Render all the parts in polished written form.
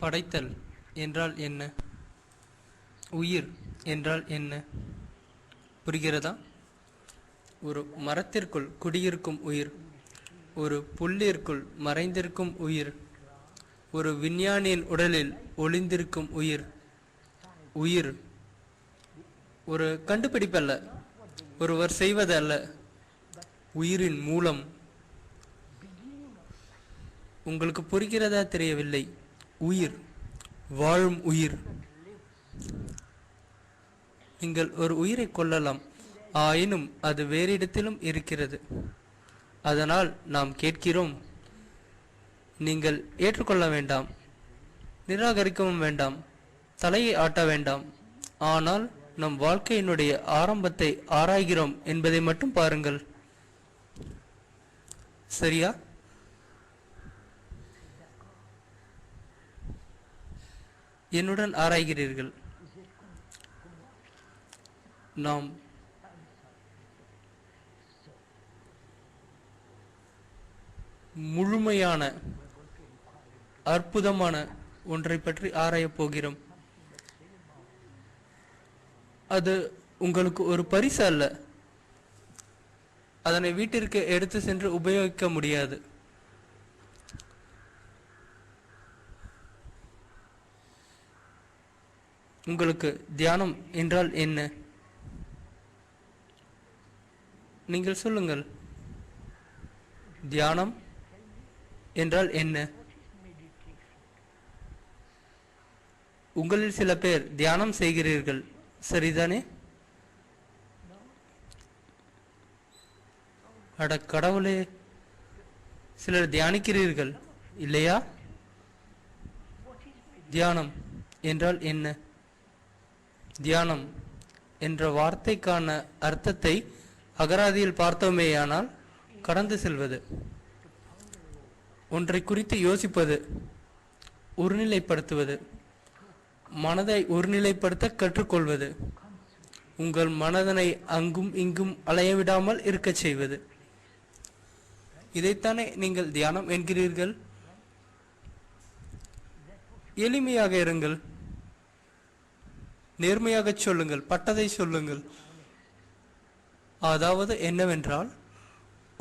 படைத்தல் என்றால் என்ன? உயிர் என்றால் என்ன? புரிகிறதா? ஒரு மரத்திற்குள் குடியிருக்கும் உயிர், ஒரு புல்லிற்குள் மறைந்திருக்கும் உயிர், ஒரு விஞ்ஞானியின் உடலில் ஒளிந்திருக்கும் உயிர். உயிர் ஒரு கண்டுபிடிப்பல்ல, ஒருவர் செய்வது அல்ல, உயிரின் மூலம். உங்களுக்கு புரிகிறதா தெரியவில்லை. உயிர், வாழும் உயிர். நீங்கள் ஒரு உயிரை கொல்லலாம், ஆயினும் அது வேறு இடத்திலும் இருக்கிறது. அதனால் நாம் கேட்கிறோம், நீங்கள் ஏற்றுக்கொள்ள வேண்டாம், நிராகரிக்கவும் வேண்டாம், தலையை ஆட்ட வேண்டாம். ஆனால் நம் வாழ்க்கையினுடைய ஆரம்பத்தை ஆராய்கிறோம் என்பதை மட்டும் பாருங்கள். சரியா? என்னுடன் ஆராய்கிறீர்கள். நாம் முழுமையான அற்புதமான ஒன்றை பற்றி ஆராயப் போகிறோம். அது உங்களுக்கு ஒரு பரிசு அல்ல. அதனை வீட்டிற்கு எடுத்து சென்று உபயோகிக்க முடியாது. உங்களுக்கு தியானம் என்றால் என்ன? நீங்கள் சொல்லுங்கள். தியானம் என்றால் என்ன? உங்களில் சில பேர் தியானம் செய்கிறீர்கள், சரிதானே? அட கடவுளே, சிலர் தியானிக்கிறீர்கள் இல்லையா? தியானம் என்றால் என்ன? தியானம் என்ற வார்த்தைக்கான அர்த்தத்தை அகராதியில் பார்த்தோமேயானால் கடந்து செல்வது, ஒன்றை குறித்து யோசிப்பது, ஒருநிலைப்படுத்துவது, மனதை ஒருநிலைப்படுத்த கற்றுக்கொள்வது, உங்கள் மனதனை அங்கும் இங்கும் அலையவிடாமல் இருக்கச் செய்வது. இதைத்தானே நீங்கள் தியானம் என்கிறீர்கள். எளிமையாக இருங்கள், நேர்மையாக சொல்லுங்கள், பட்டதை சொல்லுங்கள். அதாவது என்னவென்றால்,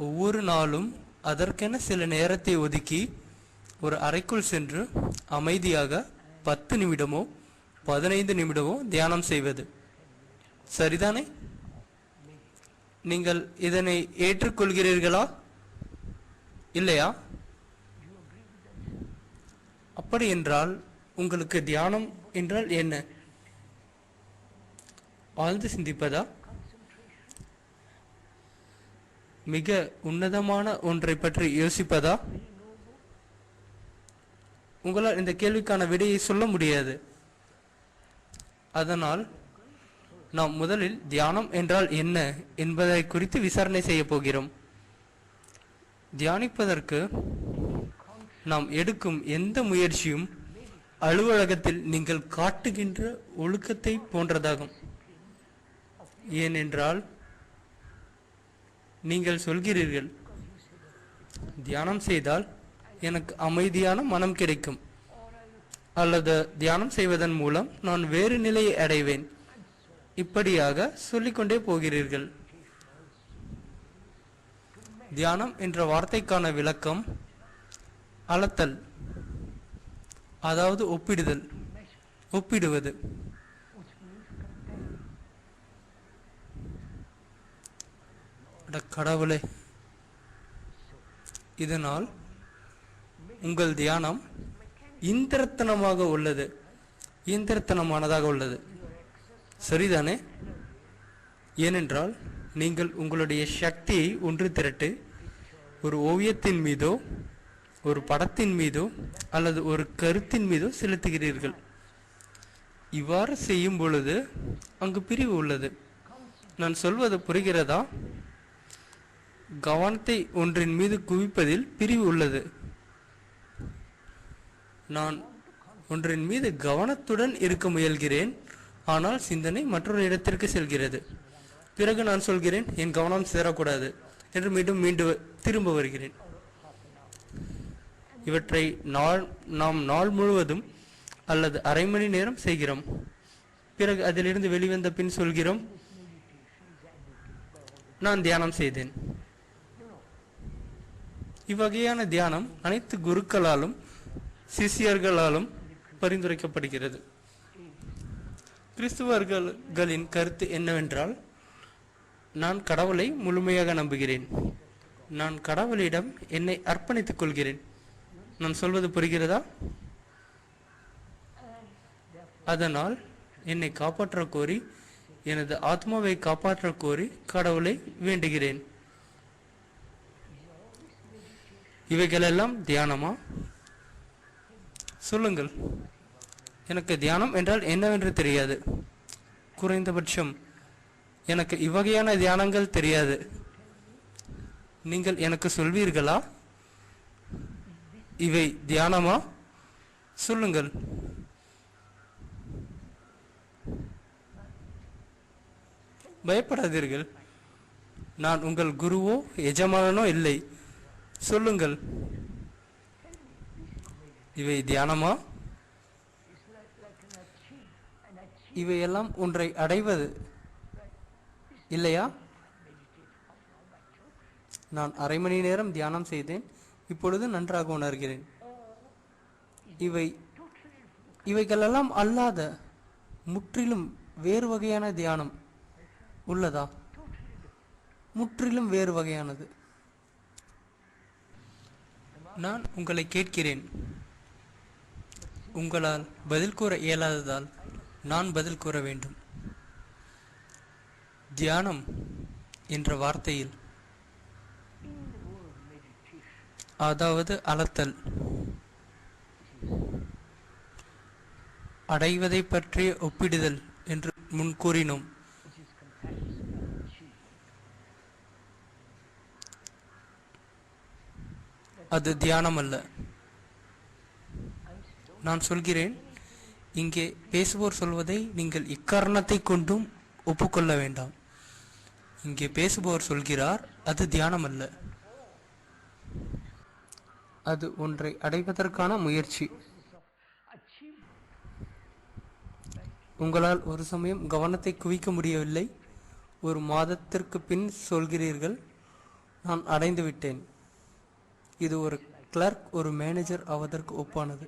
ஒவ்வொரு நாளும் அதற்கென சில நேரத்தை ஒதுக்கி ஒரு அறைக்குள் சென்று அமைதியாக 10 நிமிடமோ 15 நிமிடமோ தியானம் செய்வது, சரிதானே? நீங்கள் இதனை ஏற்றுக்கொள்கிறீர்களா இல்லையா? அப்படி என்றால் உங்களுக்கு தியானம் என்றால் என்ன? ஆழ்ந்து சிந்திப்பதா? மிக உன்னதமான ஒன்றை பற்றி யோசிப்பதா? உங்களால் இந்த கேள்விக்கான விடையை சொல்ல முடியாது. அதனால் நாம் முதலில் தியானம் என்றால் என்ன என்பதை குறித்து விசாரணை செய்ய போகிறோம். தியானிப்பதற்கு நாம் எடுக்கும் எந்த முயற்சியும் அலுவலகத்தில் நீங்கள் காட்டுகின்ற ஒழுக்கத்தை போன்றதாகும். ஏனென்றால் நீங்கள் சொல்கிறீர்கள், தியானம் செய்தால் எனக்கு அமைதியான மனம் கிடைக்கும், அல்லது தியானம் செய்வதன் மூலம் நான் வேறு நிலையை அடைவேன். இப்படியாக சொல்லிக்கொண்டே போகிறீர்கள். தியானம் என்ற வார்த்தைக்கான விளக்கம் அளத்தல், அதாவது ஒப்பிடுதல், ஒப்பிடுவது. கடவுளே, இதனால் உங்கள் தியானம் இயந்திரத்தனமாக உள்ளது, இயந்திரத்தனமானதாக உள்ளது, சரிதானே? ஏனென்றால் நீங்கள் உங்களுடைய சக்தியை ஒன்று திரட்டு ஒரு ஓவியத்தின் மீதோ ஒரு படத்தின் மீதோ அல்லது ஒரு கருத்தின் மீதோ செலுத்துகிறீர்கள். இவ்வாறு செய்யும் பொழுது அங்கு பிரிவு உள்ளது. நான் சொல்வது புரிகிறதா? கவனத்தை ஒன்றின் மீது குவிப்பதில் பிரிவு உள்ளது. நான் ஒன்றின் மீது கவனத்துடன் இருக்க முயல்கிறேன், ஆனால் சிந்தனை மற்றொரு இடத்திற்கு செல்கிறது. பிறகு நான் சொல்கிறேன், என் கவனம் சேரக்கூடாது என்று மீண்டும் திரும்ப வருகிறேன். இவற்றை நாம் நாள் முழுவதும் அல்லது அரை மணி நேரம் செய்கிறோம். பிறகு அதிலிருந்து வெளிவந்த பின் சொல்கிறோம், நான் தியானம் செய்தேன். இவ்வகையான தியானம் அனைத்து குருக்களாலும் சிஷியர்களாலும் பரிந்துரைக்கப்படுகிறது. கிறிஸ்துவர்களின் கருத்து என்னவென்றால், நான் கடவுளை முழுமையாக நம்புகிறேன், நான் கடவுளிடம் என்னை அர்ப்பணித்துக் கொள்கிறேன். நான் சொல்வது புரிகிறதா? அதனால் என்னை காப்பாற்ற கோரி, எனது ஆத்மாவை காப்பாற்ற கோரி கடவுளை வேண்டுகிறேன். இவைகளெல்லாம் தியானமா? சொல்லுங்கள். எனக்கு தியானம் என்றால் என்னவென்று தெரியாது. குறைந்தபட்சம் எனக்கு இவ்வகையான தியானங்கள் தெரியாது. நீங்கள் எனக்கு சொல்வீர்களா? இவை தியானமா? சொல்லுங்கள். பயப்படாதீர்கள். நான் உங்கள் குருவோ எஜமானனோ இல்லை. சொல்லுங்கள், இவை தியானமா? இவையெல்லாம் ஒன்றை அடைவது இல்லையா? நான் அரை மணி நேரம் தியானம் செய்தேன், இப்பொழுது நன்றாக உணர்கிறேன். இவைகளெல்லாம் அல்லாத முற்றிலும் வேறு வகையான தியானம் உள்ளதா? முற்றிலும் வேறு வகையானது. நான் உங்களை கேட்கிறேன். உங்களால் பதில் கூற இயலாததால் நான் பதில் கூற வேண்டும். தியானம் என்ற வார்த்தையில், அதாவது அளத்தல், அடைவதை பற்றிய ஒப்பிடுதல் என்று முன் கூறினோம். அது தியானம் அல்ல. நான் சொல்கிறேன், இங்கே பேசுவோர் சொல்வதை நீங்கள் எக்காரணத்தை கொண்டும் ஒப்புக்கொள்ள வேண்டாம். இங்கே பேசுபவர் சொல்கிறார், அது தியானம் அல்ல, அது ஒன்றை அடைவதற்கான முயற்சி. உங்களால் ஒரு சமயம் கவனத்தை குவிக்க முடியவில்லை. ஒரு மாதத்திற்கு பின் சொல்கிறீர்கள், நான் அடைந்து விட்டேன். இது ஒரு கிளர்க் ஒரு மேனேஜர் ஆவதற்கு ஒப்பானது.